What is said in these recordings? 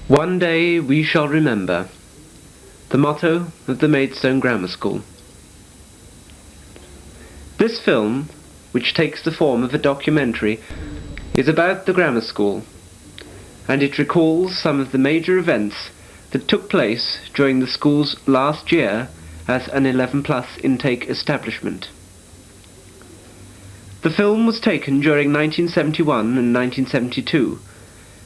One day we shall remember, the motto of the Maidstone Grammar School. This film, which takes the form of a documentary, is about the grammar school, and it recalls some of the major events that took place during the school's last year as an 11+ intake establishment. The film was taken during 1971 and 1972,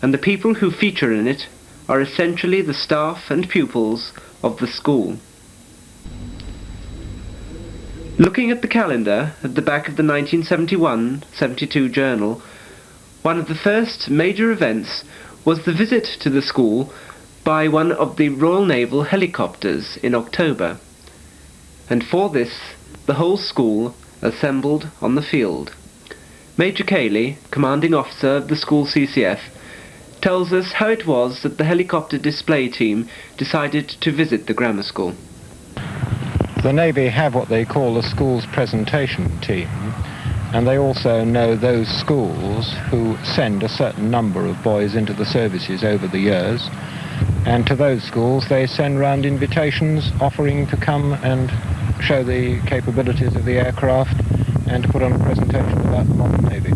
and the people who feature in it are essentially the staff and pupils of the school. Looking at the calendar at the back of the 1971-72 journal, one of the first major events was the visit to the school by one of the Royal Naval helicopters in October, and for this the whole school assembled on the field. Major Cayley, commanding officer of the school CCF, tells us how it was that the helicopter display team decided to visit the grammar school. The Navy have what they call a school's presentation team, and they also know those schools who send a certain number of boys into the services over the years, and to those schools they send round invitations offering to come and show the capabilities of the aircraft and to put on a presentation about the modern Navy.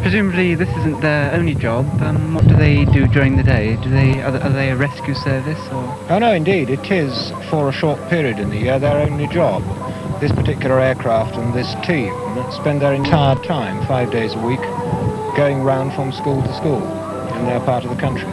Presumably this isn't their only job. What do they do during the day? Are they a rescue service or? Oh no, indeed, it is for a short period in the year their only job. This particular aircraft and this team spend their entire time, 5 days a week, going round from school to school in their part of the country.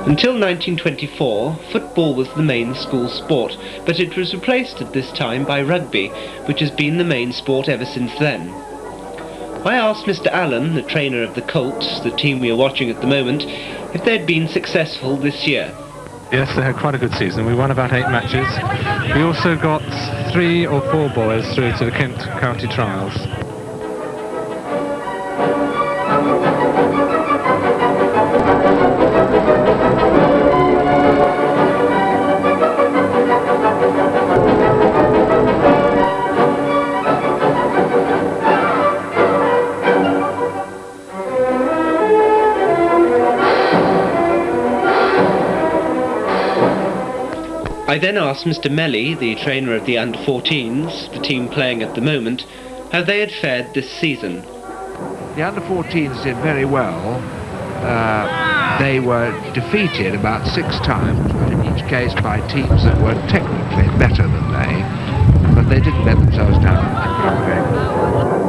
Until 1924, football was the main school sport, but it was replaced at this time by rugby, which has been the main sport ever since then. I asked Mr. Allen, the trainer of the Colts, the team we are watching at the moment, if they'd been successful this year. Yes, they had quite a good season. We won about 8 matches. We also got 3 or 4 boys through to the Kent County trials. I then asked Mr. Melly, the trainer of the under-14s, the team playing at the moment, how they had fared this season. The under-14s did very well. They were defeated about 6 times, but in each case by teams that were technically better than they, but they didn't let themselves down. They put up a very good fight.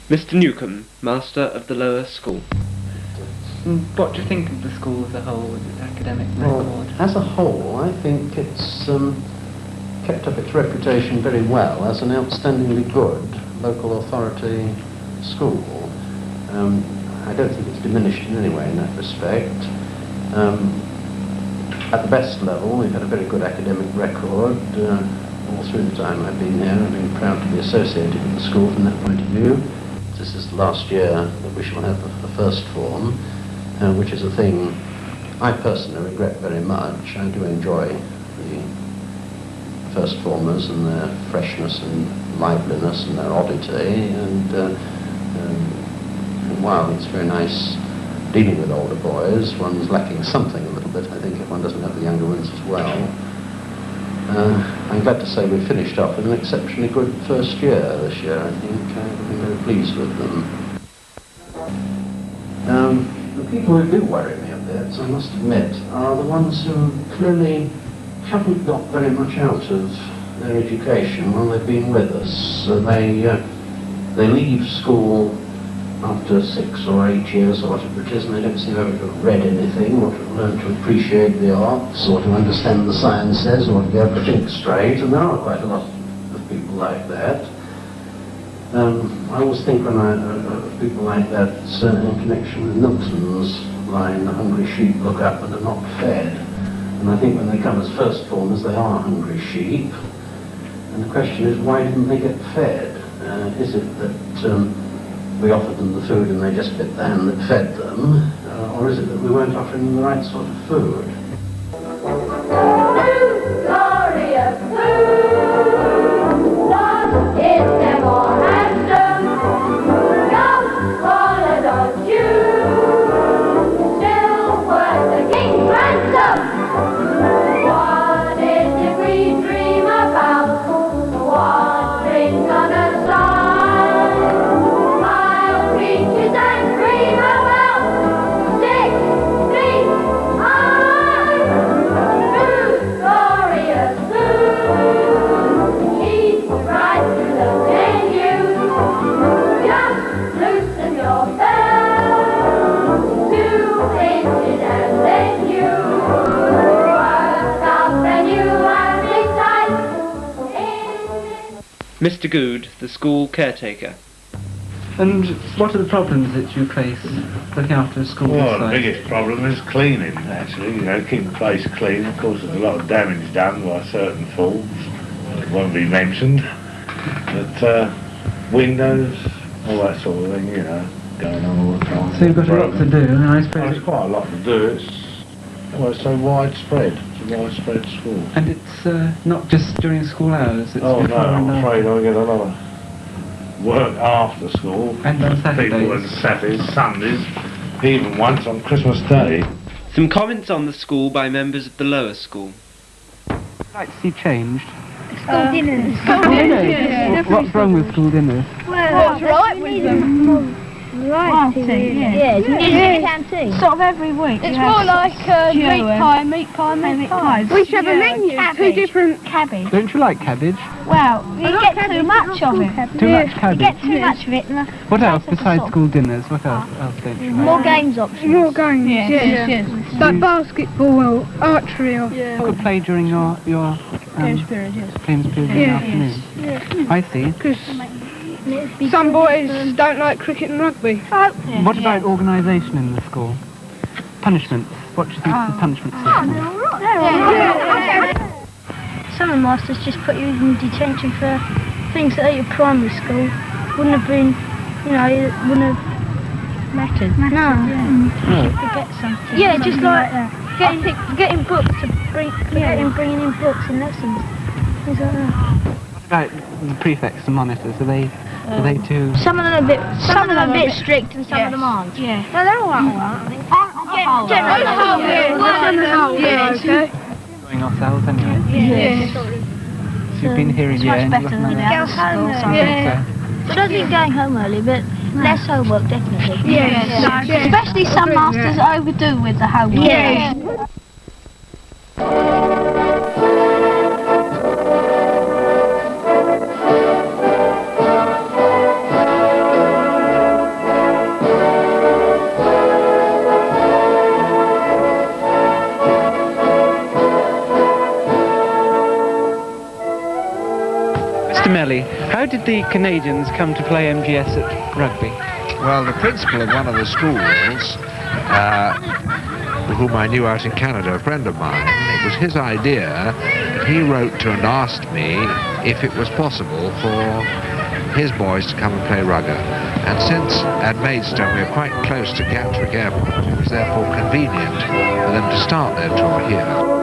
Mr. Newcombe, master of the lower school. What do you think of the school as a whole, with its academic Well, record? as a whole, I think it's kept up its reputation very well as an outstandingly good local authority school. I don't think it's diminished in any way in that respect. At the best level, we've had a very good academic record all through the time I've been here. I've been proud to be associated with the school from that point of view. This is the last year that we shall have the first form, which is a thing I personally regret very much. I do enjoy the first formers and their freshness and liveliness and their oddity, and while it's very nice dealing with older boys, one's lacking something a little bit, I think, if one doesn't have the younger ones as well. I'm glad to say we finished off with an exceptionally good first year this year, I think. I've been very pleased with them. The people who do worry me a bit, I must admit, are the ones who clearly haven't got very much out of their education while they've been with us. So they leave school after 6 or 8 years or whatever it is, and they don't seem ever to have read anything, or to have learned to appreciate the arts, or to understand the sciences, or to be able to think straight, and there are quite a lot of people like that. I always think when of people like that in connection with Milton's line, "The hungry sheep look up and are not fed." And I think when they come as first formers, they are hungry sheep. And the question is, why didn't they get fed? Is it that we offered them the food and they just bit the hand that fed them, or is it that we weren't offering them the right sort of food? Glorious food, what is there more handsome? Come, follow those Jews, still worth the king's ransom. What is it we dream about? What brings on a side? Mr. Good, the school caretaker. And what are the problems that you face looking after a school this Well, the size? biggest problem is cleaning, actually. You know, keeping the place clean. Of course, there's a lot of damage done by certain fools. It won't be mentioned. But windows, all that sort of thing, you know, going on all the time. So you've got a lot to do, and I Well, suppose... there's quite a lot to do. It's so widespread. It's a widespread school. And it's not just during school hours, it's Oh no, before and I'm after. afraid I get a lot of work after school. And on Saturdays. People on Saturdays, Sundays, even once on Christmas Day. Some comments on the school by members of the lower school. I'd like to see changed. School dinners. What's wrong with school dinners? What's right with them? Variety, yeah. It's a canteen. Sort of every week. It's more like meat pie. We should have a menu, two different... Cabbage. Don't you like cabbage? Well, you get too much of it. Too much You cabbage? get too much of it. And What else besides school dinners? What else don't you like? more games options. More games, yes. Like basketball or archery or... You could play during your Games period, yes. games period in the afternoon. Yeah. I see. Because some boys don't like cricket and rugby. What about organisation in the school? Punishments. What do you think of the punishment system? Some of the masters just put you in detention for things that at your primary school wouldn't have been, you know, wouldn't have matches. No. To get something. Yeah, just like getting books to bringing in books and lessons. Things like that. What about the prefects and monitors? Are they too? Some of them are a bit strict and some of them aren't. Yeah. No, they're all right, I think. Generally. Enjoying ourselves anyway. Yeah. So you've been here a year and much better than going home early. I don't think going home early, but less homework definitely. Yes. Especially some masters overdo with the homework. Yes. Mr. Melly, how did the Canadians come to play MGS at rugby? Well, the principal of one of the schools, whom I knew out in Canada, a friend of mine, it was his idea that he wrote to and asked me if it was possible for his boys to come and play rugby. And since at Maidstone we are quite close to Gatwick Airport, it was therefore convenient for them to start their tour here.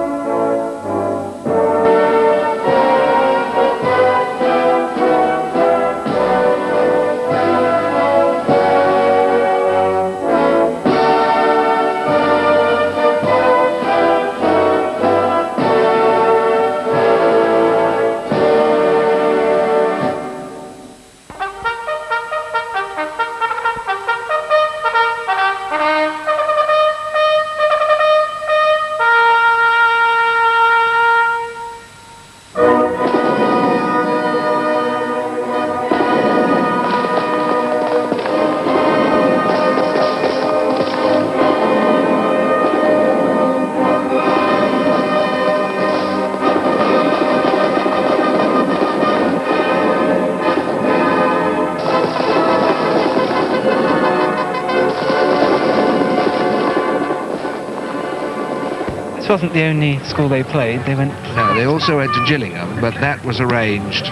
This wasn't the only school they played. They went... No, they also went to Gillingham, but that was arranged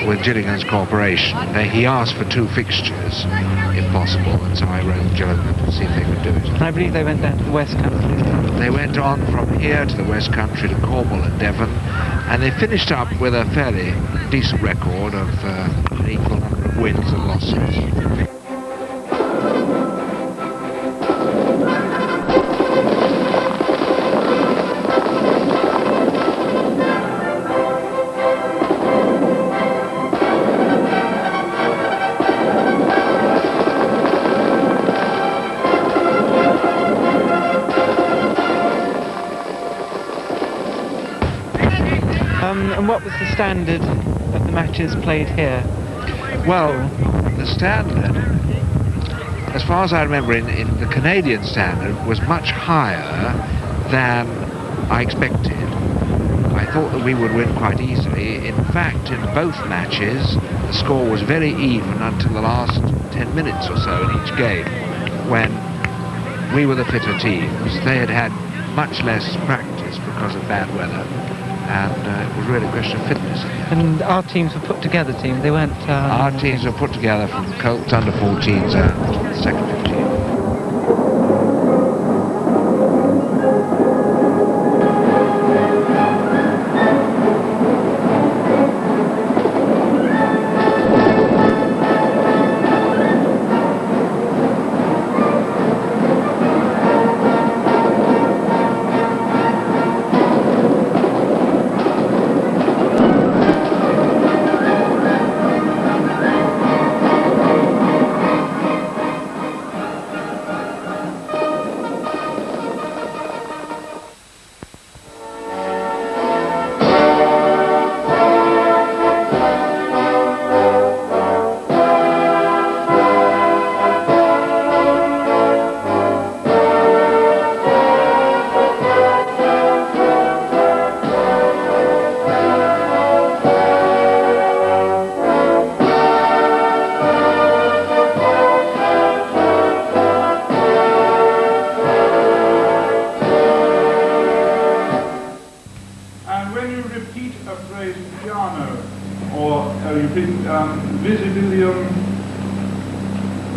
with Gillingham's cooperation. He asked for 2 fixtures, if possible, and so I wrote Gillingham to see if they could do it. And I believe they went down to the West Country. They went on from here to the West Country to Cornwall and Devon, and they finished up with a fairly decent record of an equal number of wins and losses. And what was the standard of the matches played here? Well, the standard, as far as I remember, in the Canadian standard, was much higher than I expected. I thought that we would win quite easily. In fact, in both matches, the score was very even until the last 10 minutes or so in each game, when we were the fitter teams. They had had much less practice because of bad weather, and it was really a question of fitness. And our teams were put together teams, they weren't... Our teams were put together from Colts under 14s and second 15.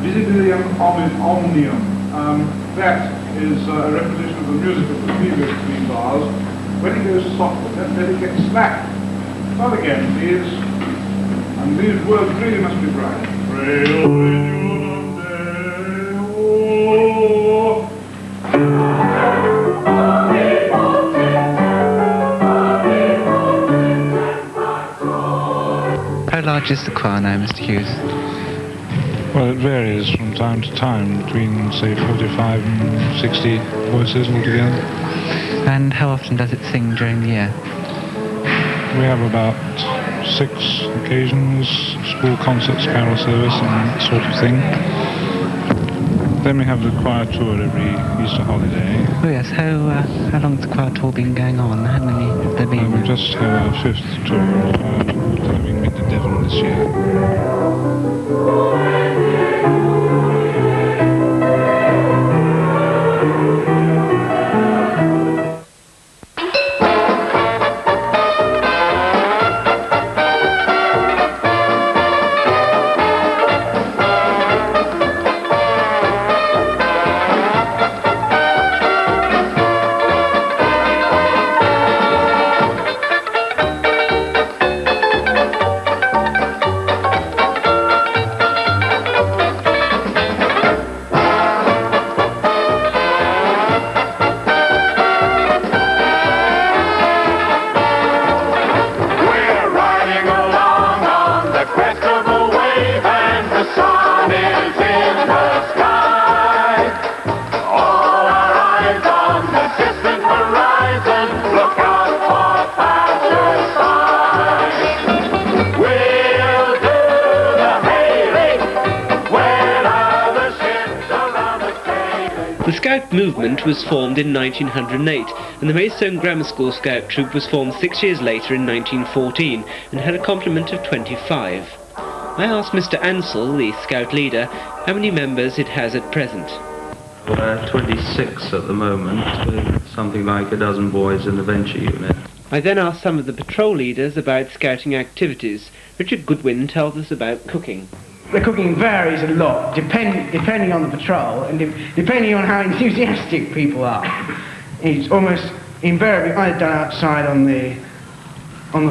Visibilium omnium. That is a repetition of the music of the previous three bars. When it goes soft, then it gets slack. Start again, please. And these words really must be right. How large is the choir now, Mr. Hughes? Well, it varies from time to time, between, say, 45 and 60 voices altogether. And how often does it sing during the year? We have about 6 occasions, school concerts, carol service and that sort of thing. Then we have the choir tour every Easter holiday. Oh yes, how long has the choir tour been going on? How many have there been? We just have our 5th tour, having been to Devon this year. The Scout movement was formed in 1908, and the Maidstone Grammar School Scout Troop was formed 6 years later in 1914 and had a complement of 25. I asked Mr. Ansell, the Scout leader, how many members it has at present. We're 26 at the moment, with something like a dozen boys in the venture unit. I then asked some of the patrol leaders about scouting activities. Richard Goodwin tells us about cooking. The cooking varies a lot, depending on the patrol and depending on how enthusiastic people are. It's almost invariably either done outside on the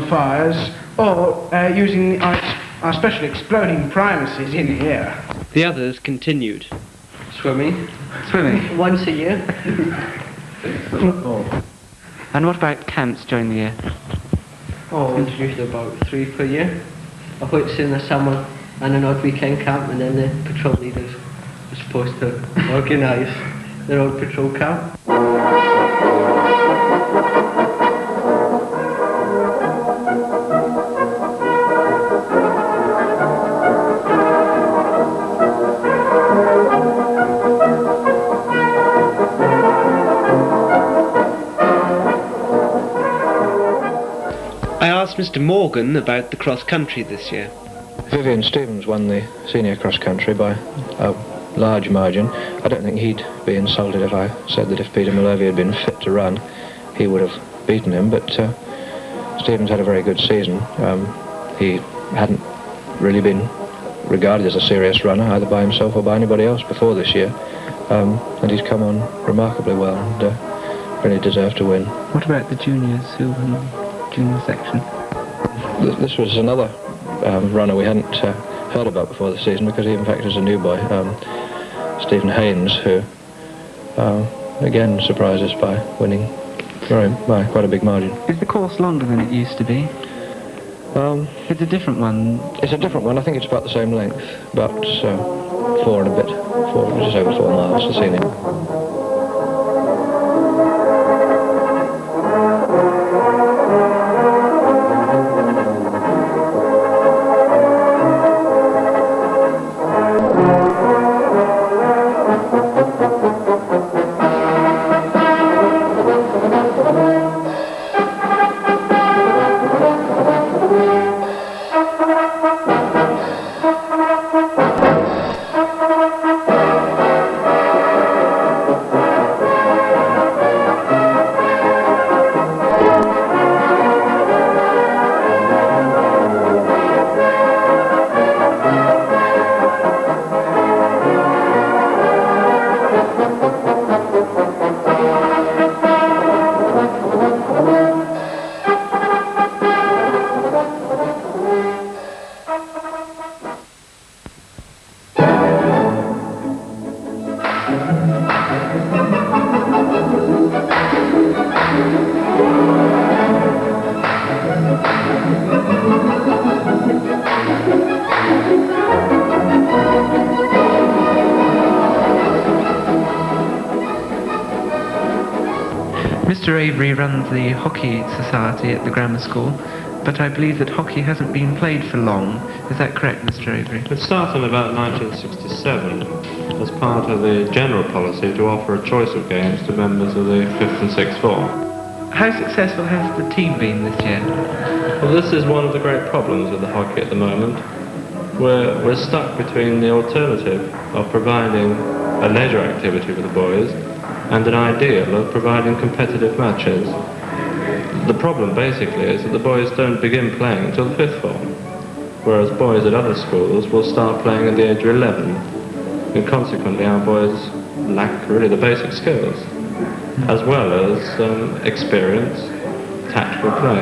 fires or using our special exploding primuses in here. The others continued. Swimming. Swimming? Once a year. And what about camps during the year? Oh, it's usually about 3 per year. Of which in the summer and an odd weekend camp, and then the patrol leaders are supposed to organise their own patrol camp. I asked Mr. Morgan about the cross-country this year. Vivian Stevens won the senior cross-country by a large margin. I don't think he'd be insulted if I said that if Peter Mulvey had been fit to run, he would have beaten him, but Stevens had a very good season. He hadn't really been regarded as a serious runner, either by himself or by anybody else before this year, and he's come on remarkably well and really deserved to win. What about the juniors who won the junior section? This was another runner we hadn't heard about before the season, because he in fact was a new boy, Stephen Haynes, who again surprised us by winning by quite a big margin. Is the course longer than it used to be? It's a different one. It's a different one. I think it's about the same length, about 4 and a bit, just over 4 miles for senior. Mr. Avery runs the hockey society at the grammar school, but I believe that hockey hasn't been played for long. Is that correct, Mr. Avery? It started in about 1967 as part of the general policy to offer a choice of games to members of the 5th and 6th form. How successful has the team been this year? Well, this is one of the great problems with the hockey at the moment. We're stuck between the alternative of providing a leisure activity for the boys and an ideal of providing competitive matches. The problem basically is that the boys don't begin playing until the 5th form, whereas boys at other schools will start playing at the age of 11, and consequently our boys lack really the basic skills, as well as experience, tactical play.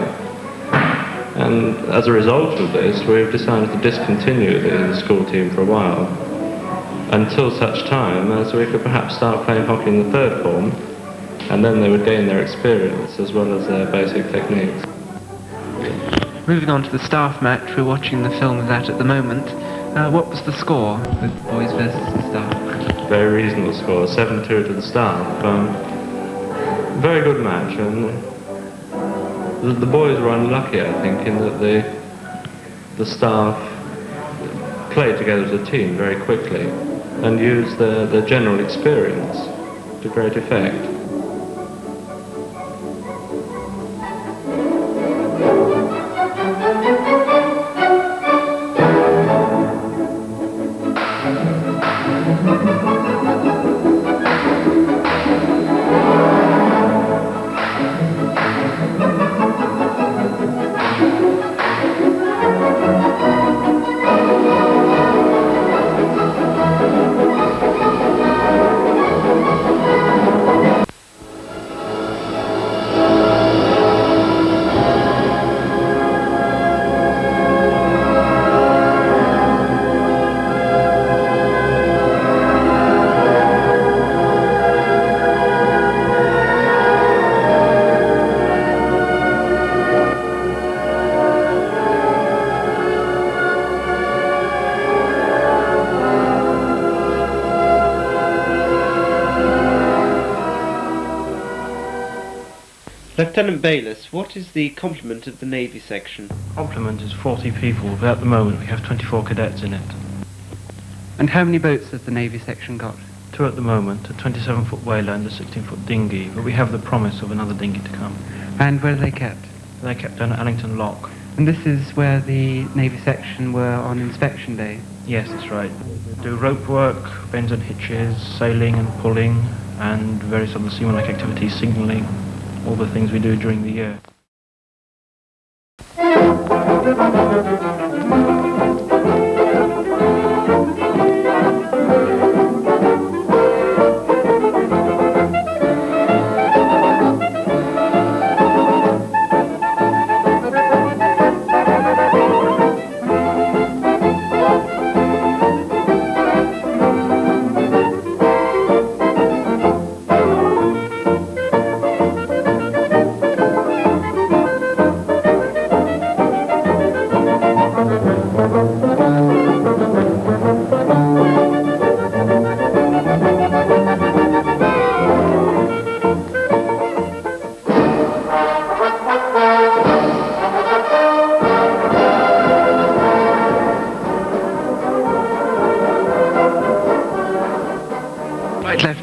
And as a result of this, we've decided to discontinue the school team for a while, until such time as we could perhaps start playing hockey in the 3rd form, and then they would gain their experience as well as their basic techniques. Moving on to the staff match we're watching the film of that at the moment. What was the score with boys versus the staff? Very reasonable score, 7-2 to the staff. Very good match, and the boys were unlucky, I think, in that the staff played together as a team very quickly and used their general experience to great effect. Lieutenant Bayliss, what is the complement of the Navy section? Complement is 40 people, but at the moment we have 24 cadets in it. And how many boats has the Navy section got? 2 at the moment, a 27-foot whaler and a 16-foot dinghy, but we have the promise of another dinghy to come. And where are they kept? They're kept down at Allington Lock. And this is where the Navy section were on inspection day? Yes, that's right. They do rope work, bends and hitches, sailing and pulling, and various other seaman-like activities, signalling, all the things we do during the year.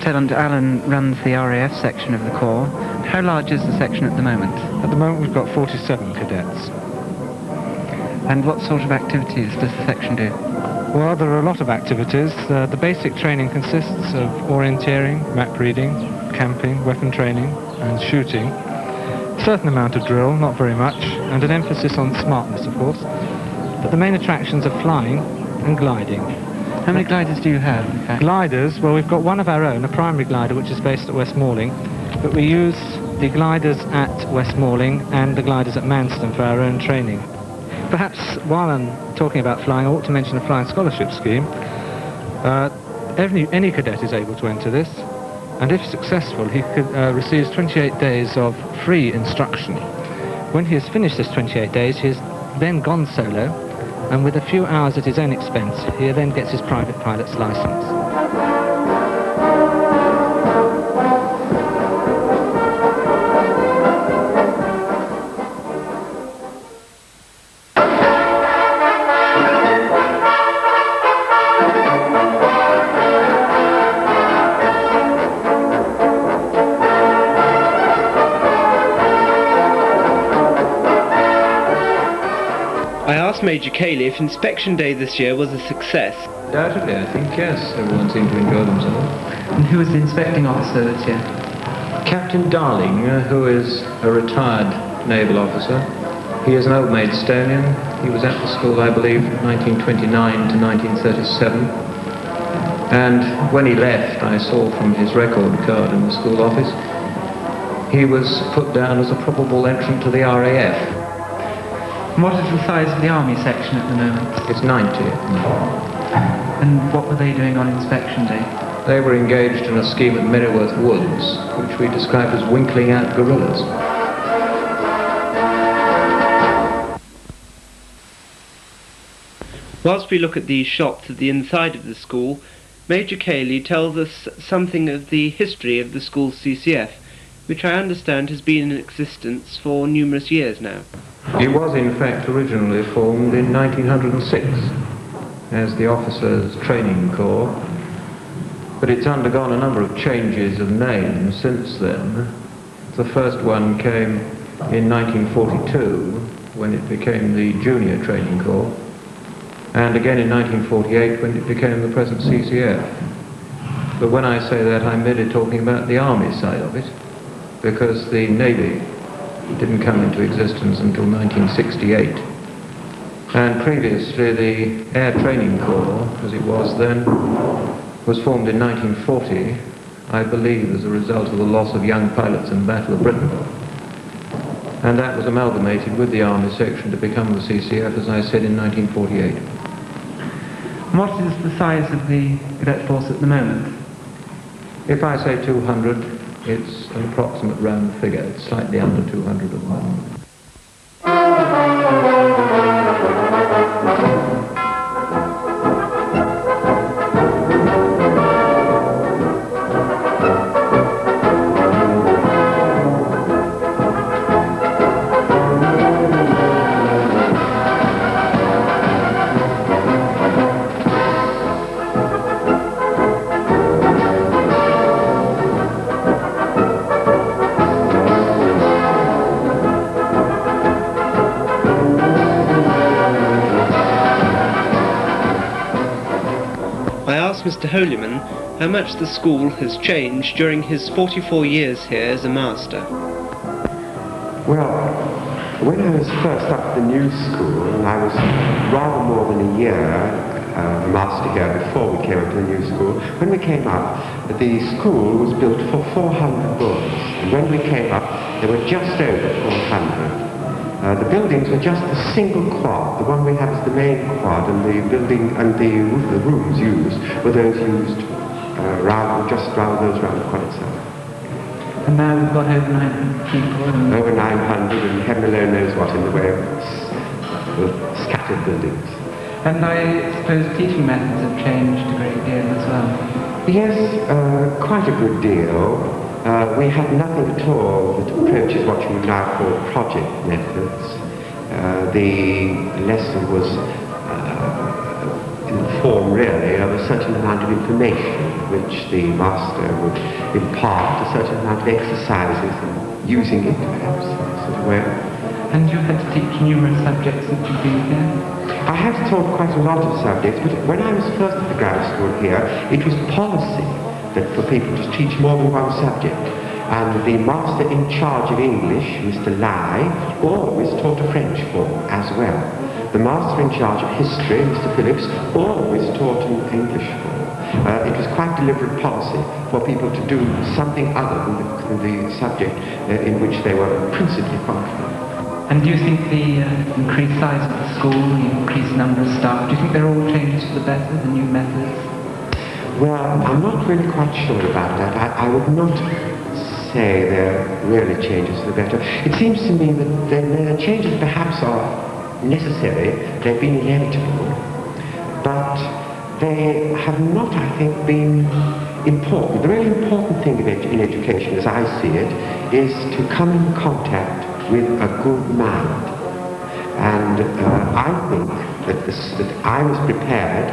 Lieutenant Allen runs the RAF section of the Corps. How large is the section at the moment? At the moment we've got 47 cadets. And what sort of activities does the section do? Well, there are a lot of activities. The basic training consists of orienteering, map reading, camping, weapon training and shooting. A certain amount of drill, not very much, and an emphasis on smartness, of course. But the main attractions are flying and gliding. How many gliders do you have, in fact? Gliders, well, we've got one of our own, a primary glider, which is based at West Malling, but we use the gliders at West Malling and the gliders at Maidstone for our own training. Perhaps while I'm talking about flying, I ought to mention a flying scholarship scheme. Any cadet is able to enter this, and if successful, he receives 28 days of free instruction. When he has finished this 28 days, he has then gone solo, and with a few hours at his own expense, he then gets his private pilot's license. Major Cayley if Inspection Day this year was a success. Undoubtedly, I think, yes. Everyone seemed to enjoy themselves. And who was the inspecting officer this year? Captain Darling, who is a retired naval officer. He is an old Maidstonian. He was at the school, I believe, from 1929 to 1937. And when he left, I saw from his record card in the school office, he was put down as a probable entrant to the RAF. What is the size of the army section at the moment? It's 90. And what were they doing on Inspection Day? They were engaged in a scheme at Merryworth Woods, which we described as winkling out gorillas. Whilst we look at these shops at the inside of the school, Major Cayley tells us something of the history of the school's CCF, which I understand has been in existence for numerous years now. It was in fact originally formed in 1906 as the Officers' Training Corps, but it's undergone a number of changes of name since then. The first one came in 1942 when it became the Junior Training Corps, and again in 1948 when it became the present CCF. But when I say that, I'm merely talking about the Army side of it, because the Navy didn't come into existence until 1968. And previously the Air Training Corps, as it was then, was formed in 1940, I believe as a result of the loss of young pilots in the Battle of Britain. And that was amalgamated with the Army section to become the CCF, as I said, in 1948. What is the size of the cadet force at the moment? If I say 200, it's an approximate round figure. It's slightly under 200 at the moment. Mr. Holyman how much the school has changed during his 44 years here as a master. Well, when I was first up at the new school, and I was rather more than a year master here before we came up to the new school, when we came up, the school was built for 400 boys, and when we came up, there were just over 400. The buildings were just a single quad. The one we have is the main quad, and the building and the rooms used were those used just round those round the quad itself. And now we've got over 900 people. Over 900, and heaven alone knows what in the way of scattered buildings. And I suppose teaching methods have changed a great deal as well. Yes, quite a good deal. We had nothing at all that approaches what you would now call project methods. The lesson was in the form, really, of a certain amount of information which the master would impart, a certain amount of exercises, and using it, perhaps, in a sort of way. And you had to teach numerous subjects since you've been here? I have taught quite a lot of subjects, but when I was first at the grammar school here, it was policy that for people to teach more than one subject. And the master in charge of English, Mr. Lai, always taught a French form as well. The master in charge of history, Mr. Phillips, always taught an English form. It was quite deliberate policy for people to do something other than the subject in which they were principally qualified. And do you think the increased size of the school, the increased number of staff, do you think they're all changes for the better, the new methods? Well, I'm not really quite sure about that. I would not say they're really changes for the better. It seems to me that the changes perhaps are necessary, they've been inevitable, but they have not, I think, been important. The really important thing in education, as I see it, is to come in contact with a good mind. And I think that I was prepared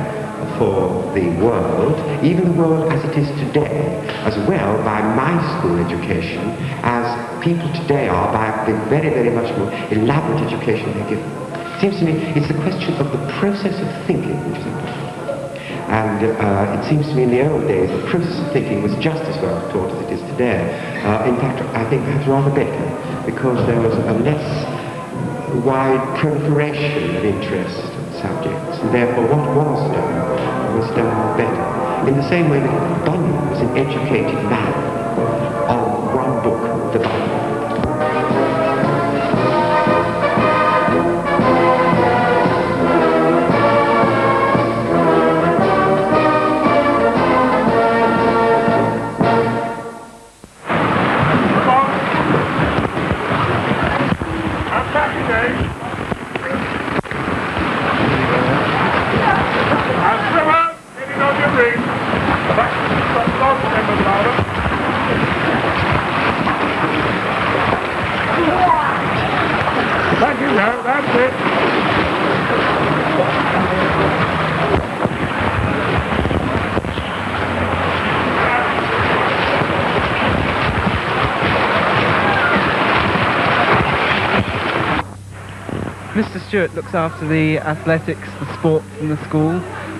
for the world, even the world as it is today, as well by my school education as people today are by the very, very much more elaborate education they're given. seems to me it's the question of the process of thinking which is important. And it seems to me in the old days the process of thinking was just as well taught as it is today. In fact, I think perhaps rather better, because there was a less wide proliferation of interest and subjects, and therefore what was done better. In the same way that Bunyan was an educated man on one book, the Bible. Mr. Stewart looks after the athletics, the sports in the school,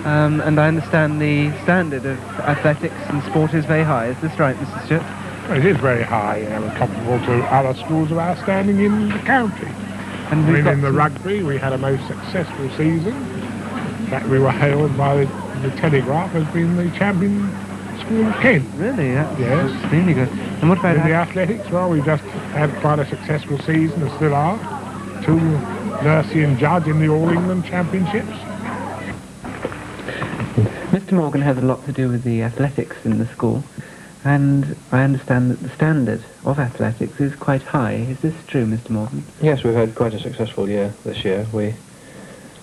and I understand the standard of athletics and sport is very high. Is this right, Mr. Stewart? It is very high, and comparable to other schools of our standing in the county. And in the rugby, we had a most successful season. In fact, we were hailed by the Telegraph as being the champion school of Kent. Really? That's yes. Extremely good. And what about in the athletics? Well, we just had quite a successful season, and still are. 2 Nursey and Judge in the All England Championships. Mr. Morgan has a lot to do with the athletics in the school, and I understand that the standard of athletics is quite high. Is this true, Mr. Morgan? Yes, we've had quite a successful year this year. We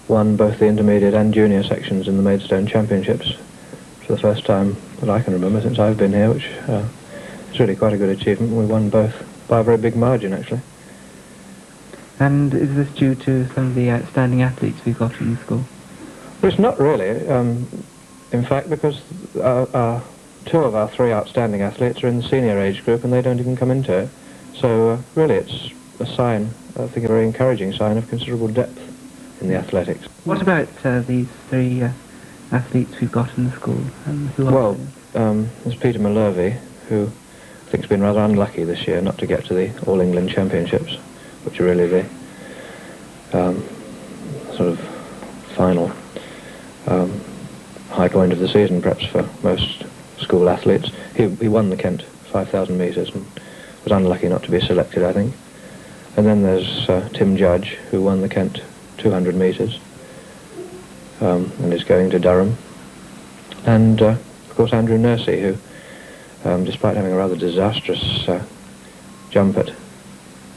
won both the intermediate and junior sections in the Maidstone Championships for the first time that I can remember since I've been here, which is really quite a good achievement. We won both by a very big margin, actually. And is this due to some of the outstanding athletes we've got in the school? Well, it's not really. In fact, because 2 of our 3 outstanding athletes are in the senior age group and they don't even come into it. So really it's a sign, I think a very encouraging sign of considerable depth in the athletics. What about these 3 athletes we've got in the school? And who are Well, they? there's Peter Malhervey, who I think's been rather unlucky this year not to get to the All England Championships, which are really the sort of final high point of the season, perhaps, for most school athletes. He won the Kent 5,000 metres and was unlucky not to be selected, I think. And then there's Tim Judge, who won the Kent 200 metres and is going to Durham. And, of course, Andrew Nursey, who, despite having a rather disastrous jump at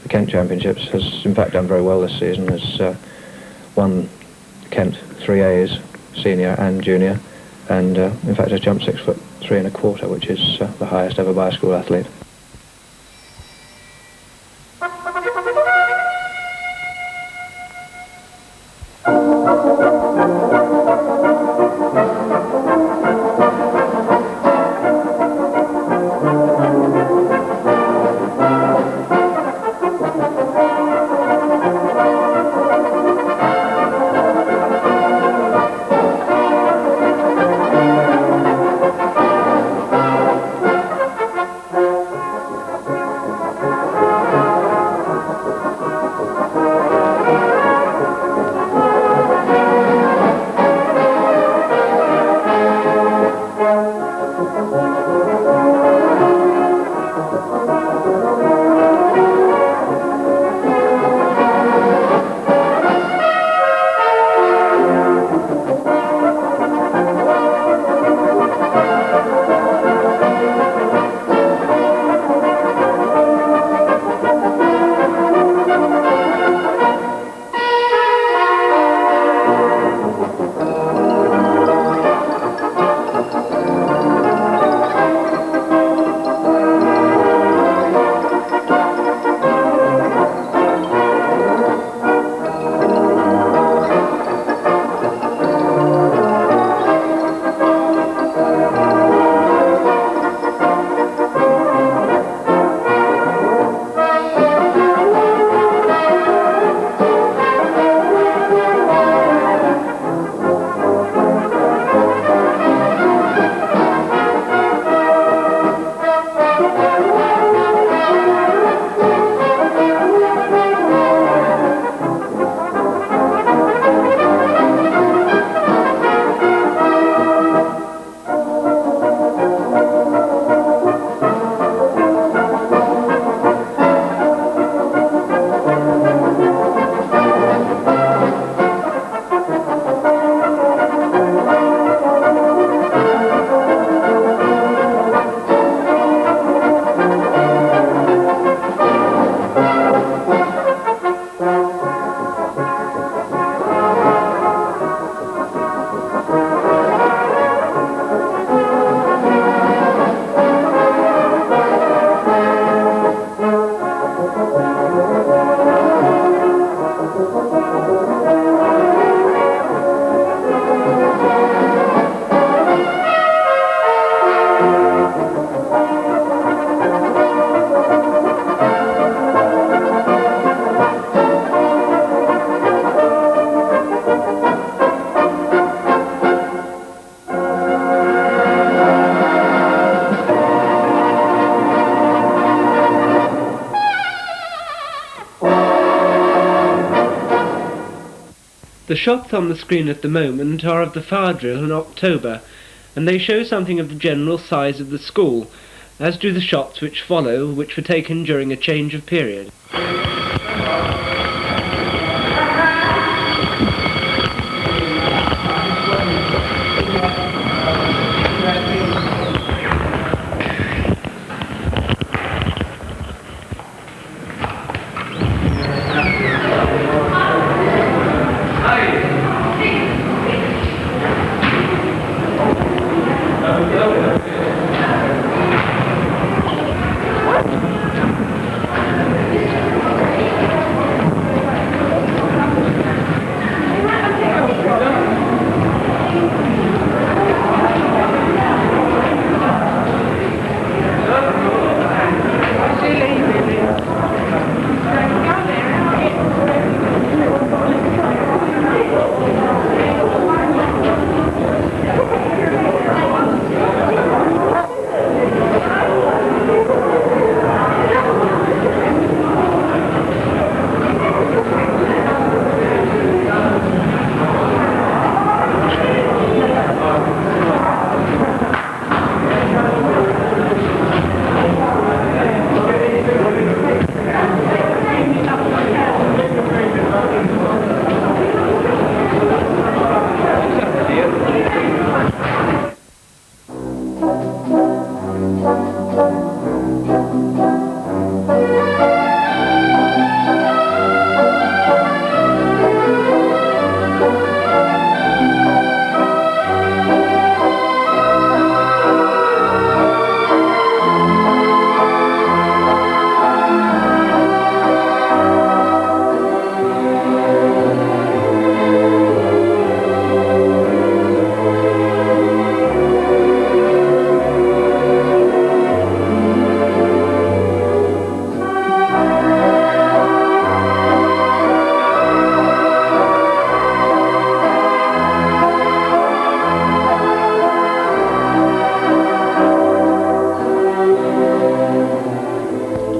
the Kent Championships, has in fact done very well this season, has won Kent 3As, senior and junior, and in fact has jumped 6'3 1/4", which is the highest ever by a school athlete. The shots on the screen at the moment are of the fire drill in October, and they show something of the general size of the school, as do the shots which follow, which were taken during a change of period.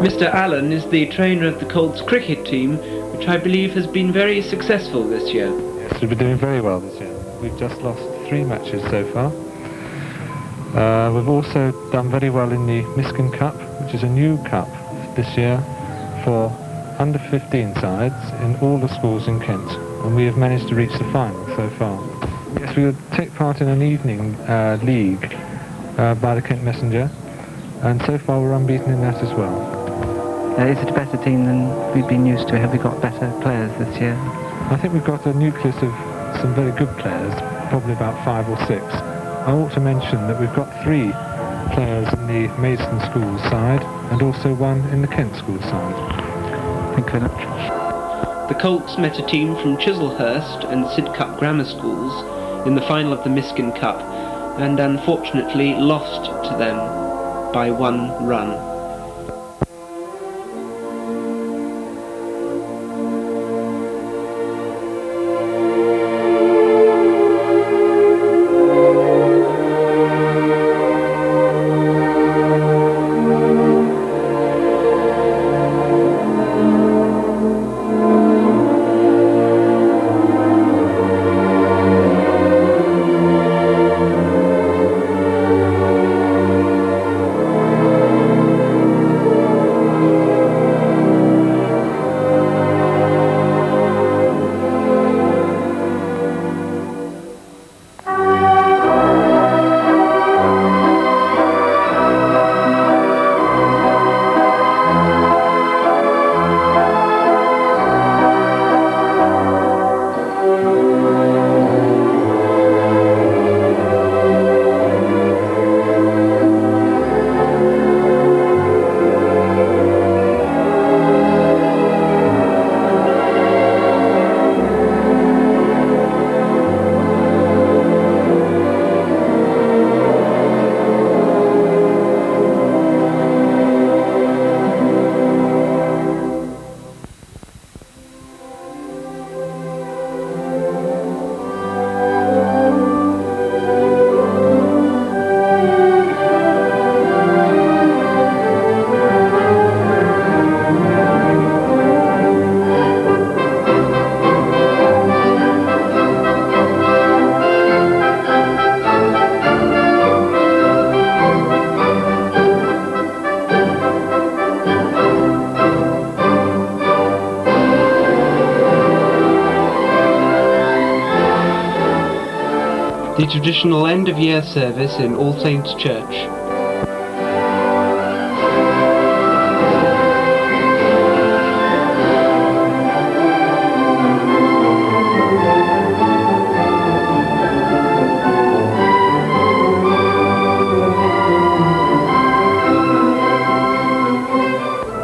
Mr. Allen is the trainer of the Colts cricket team, which I believe has been very successful this year. Yes, we've been doing very well this year. We've just lost 3 matches so far. We've also done very well in the Miskin Cup, which is a new cup this year for under 15 sides in all the schools in Kent, and we have managed to reach the final so far. Yes, we will take part in an evening league by the Kent Messenger, and so far we're unbeaten in that as well. Is it a better team than we've been used to? Have we got better players this year? I think we've got a nucleus of some very good players, probably about 5 or 6. I ought to mention that we've got 3 players in the Maidstone Schools side and also 1 in the Kent Schools side. Thank you very much. The Colts met a team from Chislehurst and Sidcup Grammar Schools in the final of the Miskin Cup, and unfortunately lost to them by 1 run. the traditional end-of-year service in All Saints' Church.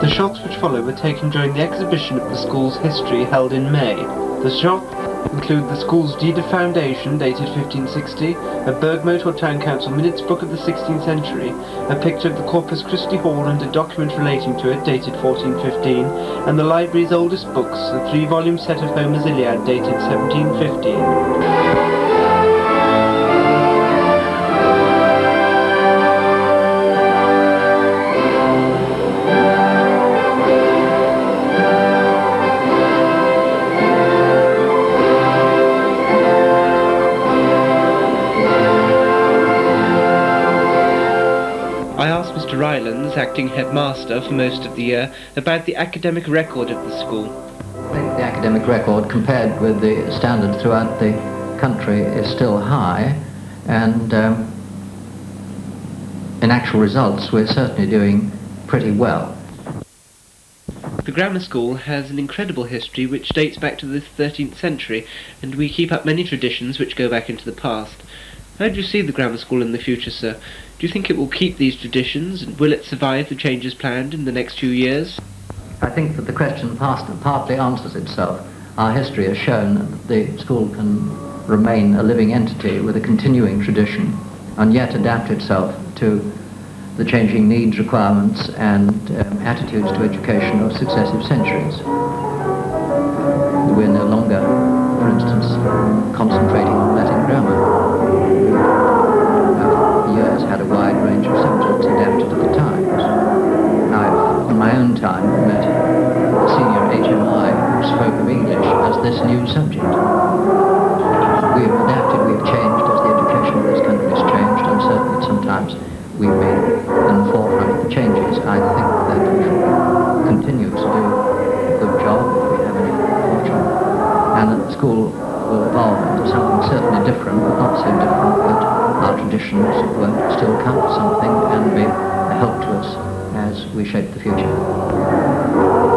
The shots which follow were taken during the exhibition of the school's history held in May. The shots include the school's deed of foundation dated 1560, a Bergmote or Town Council minutes book of the 16th century, a picture of the Corpus Christi Hall and a document relating to it dated 1415, and the library's oldest books, a 3-volume set of Homer's Iliad dated 1715. I asked Mr. Rylands, acting headmaster for most of the year, about the academic record of the school. I think the academic record, compared with the standard throughout the country, is still high, and in actual results we're certainly doing pretty well. The grammar school has an incredible history which dates back to the 13th century, and we keep up many traditions which go back into the past. How do you see the grammar school in the future, sir? Do you think it will keep these traditions, and will it survive the changes planned in the next few years? I think that the question partly answers itself. Our history has shown that the school can remain a living entity with a continuing tradition, and yet adapt itself to the changing needs, requirements, and attitudes to education of successive centuries. We're no longer, for instance, concentrating on Latin grammar. For years had a wide range of subjects adapted to the times. I've, in my own time, met a senior HMI who spoke of English as this new subject. We have adapted, we have changed as the education of this country has changed, and certainly sometimes we've been in the forefront of the changes. I think that we should continue to do a good job if we have any fortune, and that the school will evolve into something certainly different, but not so different that our traditions won't still count for something and be a help to us as we shape the future.